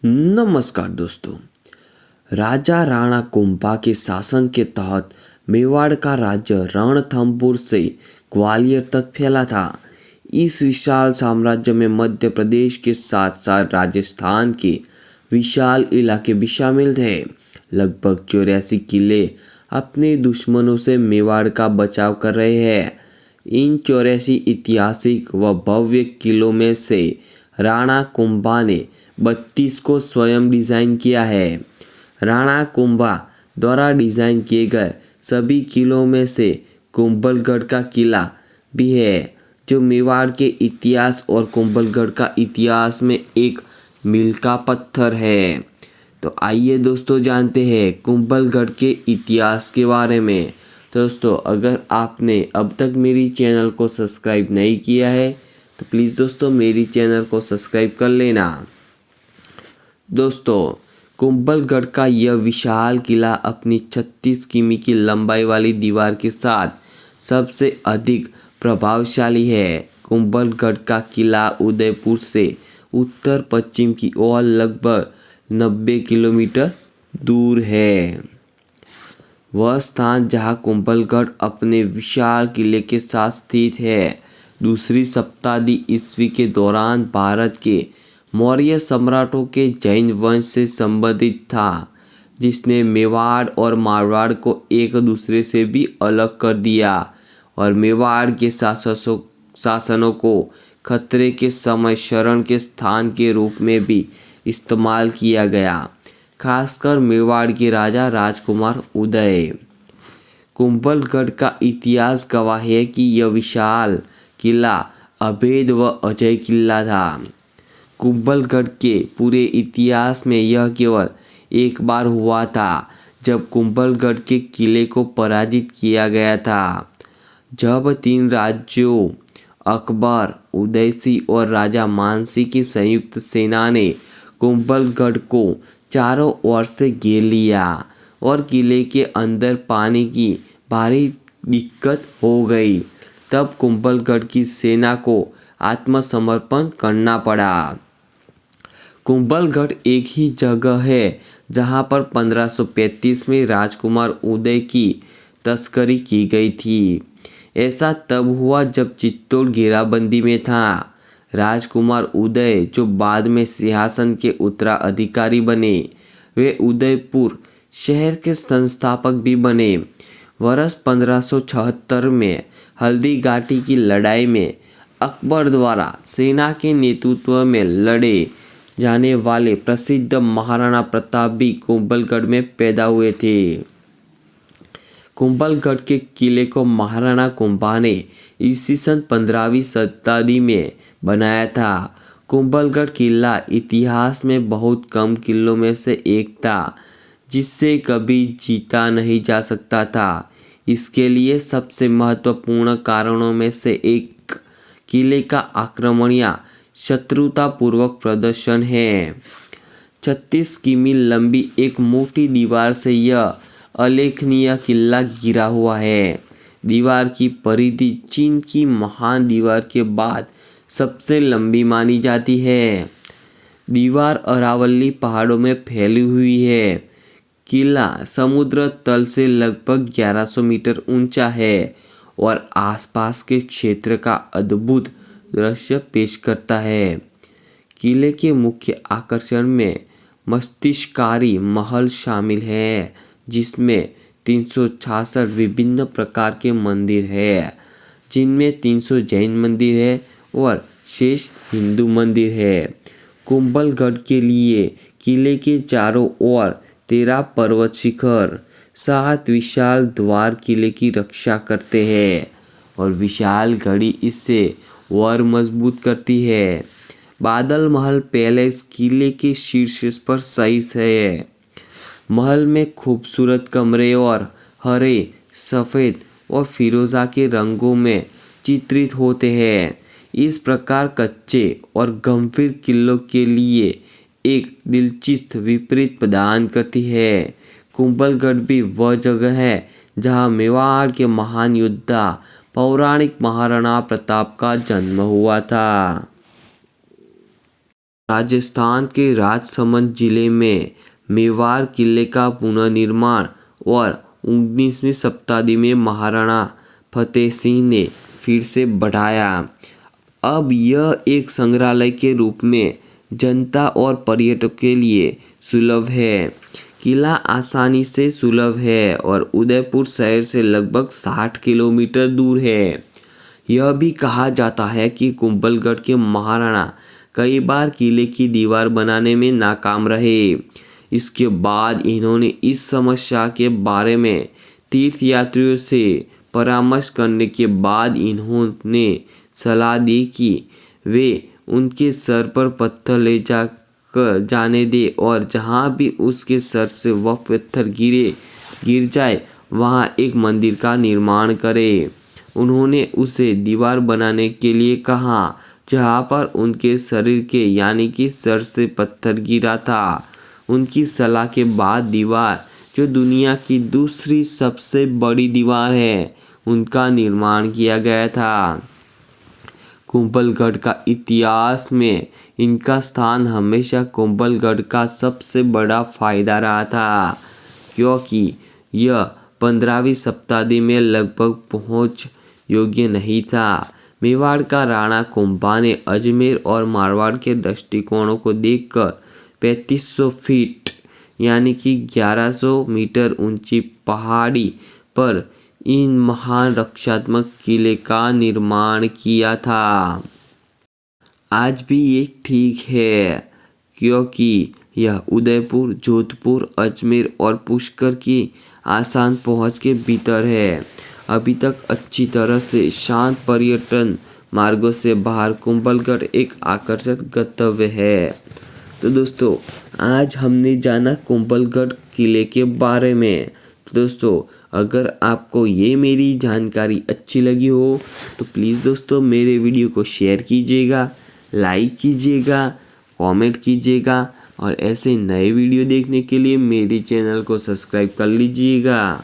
नमस्कार दोस्तों। राजा राणा कुंभा के शासन के तहत मेवाड़ का राज्य रणथंभौर से ग्वालियर तक फैला था। इस विशाल साम्राज्य में मध्य प्रदेश के साथ साथ राजस्थान के विशाल इलाके भी शामिल थे। लगभग 84 किले अपने दुश्मनों से मेवाड़ का बचाव कर रहे हैं। इन 84 ऐतिहासिक व भव्य किलों में से राणा कुंभा ने 32 को स्वयं डिज़ाइन किया है। राणा कुंभा द्वारा डिज़ाइन किए गए सभी किलों में से कुंभलगढ़ का किला भी है, जो मेवाड़ के इतिहास और कुंभलगढ़ का इतिहास में एक मील का पत्थर है। तो आइए दोस्तों जानते हैं कुंभलगढ़ के इतिहास के बारे में। दोस्तों, अगर आपने अब तक मेरी चैनल को सब्सक्राइब नहीं किया है तो प्लीज़ दोस्तों मेरी चैनल को सब्सक्राइब कर लेना। दोस्तों, कुंभलगढ़ का यह विशाल किला अपनी 36 किमी की लंबाई वाली दीवार के साथ सबसे अधिक प्रभावशाली है। कुंभलगढ़ का किला उदयपुर से उत्तर पश्चिम की ओर लगभग 90 किलोमीटर दूर है। वह स्थान जहां कुंभलगढ़ अपने विशाल किले के साथ स्थित है, दूसरी शताब्दी ईस्वी के दौरान भारत के मौर्य सम्राटों के जैन वंश से संबंधित था, जिसने मेवाड़ और मारवाड़ को एक दूसरे से भी अलग कर दिया और मेवाड़ के शासनों को खतरे के समय शरण के स्थान के रूप में भी इस्तेमाल किया गया, खासकर मेवाड़ के राजा राजकुमार उदय। कुंभलगढ़ का इतिहास गवाह है कि यह विशाल किला अभेद व अजय किला था। कुंभलगढ़ के पूरे इतिहास में यह केवल एक बार हुआ था, जब कुंभलगढ़ के किले को पराजित किया गया था, जब 3 राज्यों अकबर, उदयसिंह और राजा मानसिंह की संयुक्त सेना ने कुंभलगढ़ को चारों ओर से घेर लिया और किले के अंदर पानी की भारी दिक्कत हो गई। तब कुंभलगढ़ की सेना को आत्मसमर्पण करना पड़ा। कुंभलगढ़ एक ही जगह है जहां पर 1535 में राजकुमार उदय की तस्करी की गई थी। ऐसा तब हुआ जब चित्तौड़ घेराबंदी में था। राजकुमार उदय, जो बाद में सिंहासन के उत्तराधिकारी बने, वे उदयपुर शहर के संस्थापक भी बने। वर्ष 1576 में हल्दी घाटी की लड़ाई में अकबर द्वारा सेना के नेतृत्व में लड़े जाने वाले प्रसिद्ध महाराणा प्रताप भी कुंभलगढ़ में पैदा हुए थे। कुंभलगढ़ के किले को महाराणा कुंभा ने ईस्वी सन 15वीं शताब्दी में बनाया था। कुंभलगढ़ किला इतिहास में बहुत कम किलों में से एक था जिससे कभी जीता नहीं जा सकता था। इसके लिए सबसे महत्वपूर्ण कारणों में से एक किले का आक्रमण या शत्रुतापूर्वक प्रदर्शन है। 36 किमी लंबी एक मोटी दीवार से यह अलेखनीय किला घिरा हुआ है। दीवार की परिधि चीन की महान दीवार के बाद सबसे लंबी मानी जाती है। दीवार अरावली पहाड़ों में फैली हुई है। किला समुद्र तल से लगभग 1100 मीटर ऊंचा है और आसपास के क्षेत्र का अद्भुत दृश्य पेश करता है। किले के मुख्य आकर्षण में मस्तिष्ककारी महल शामिल है, जिसमें 366 विभिन्न प्रकार के मंदिर है, जिनमें 300 जैन मंदिर है और शेष हिंदू मंदिर है। कुंभलगढ़ के लिए किले के चारों ओर 13 पर्वत शिखर, 7 विशाल द्वार किले की रक्षा करते हैं और विशाल घड़ी इससे और मजबूत करती है। बादल महल पैलेस किले के शीर्ष पर सहित है। महल में खूबसूरत कमरे और हरे, सफ़ेद और फिरोज़ा के रंगों में चित्रित होते हैं। इस प्रकार कच्चे और गंभीर किलों के लिए एक दिलचस्प विपरीत प्रदान करती है। कुंभलगढ़ भी वह जगह है जहां मेवाड़ के महान योद्धा पौराणिक महाराणा प्रताप का जन्म हुआ था। राजस्थान के राजसमंद जिले में मेवाड़ किले का पुनर्निर्माण और 19वीं शताब्दी में महाराणा फतेह सिंह ने फिर से बढ़ाया। अब यह एक संग्रहालय के रूप में जनता और पर्यटकों के लिए सुलभ है। किला आसानी से सुलभ है और उदयपुर शहर से लगभग 60 किलोमीटर दूर है। यह भी कहा जाता है कि कुंभलगढ़ के महाराणा कई बार किले की दीवार बनाने में नाकाम रहे। इसके बाद इन्होंने इस समस्या के बारे में तीर्थयात्रियों से परामर्श करने के बाद इन्होंने सलाह दी कि वे उनके सर पर पत्थर ले जाने दे और जहाँ भी उसके सर से वह पत्थर गिर जाए वहाँ एक मंदिर का निर्माण करे। उन्होंने उसे दीवार बनाने के लिए कहा जहाँ पर उनके शरीर के यानी कि सर से पत्थर गिरा था। उनकी सलाह के बाद दीवार, जो दुनिया की दूसरी सबसे बड़ी दीवार है, उनका निर्माण किया गया था। कुंभलगढ़ का इतिहास में इनका स्थान हमेशा कुंभलगढ़ का सबसे बड़ा फायदा रहा था, क्योंकि यह 15वीं शताब्दी में लगभग पहुंच योग्य नहीं था। मेवाड़ का राणा कुंभा ने अजमेर और मारवाड़ के दृष्टिकोणों को देखकर 3500 फीट यानी कि 1100 मीटर ऊंची पहाड़ी पर इन महान रक्षात्मक किले का निर्माण किया था। आज भी ये ठीक है, क्योंकि यह उदयपुर, जोधपुर, अजमेर और पुष्कर की आसान पहुंच के भीतर है। अभी तक अच्छी तरह से शांत पर्यटन मार्गों से बाहर कुंभलगढ़ एक आकर्षक गंतव्य है। तो दोस्तों, आज हमने जाना कुंभलगढ़ किले के बारे में। तो दोस्तों, अगर आपको ये मेरी जानकारी अच्छी लगी हो तो प्लीज़ दोस्तों मेरे वीडियो को शेयर कीजिएगा, लाइक कीजिएगा, कमेंट कीजिएगा और ऐसे नए वीडियो देखने के लिए मेरे चैनल को सब्सक्राइब कर लीजिएगा।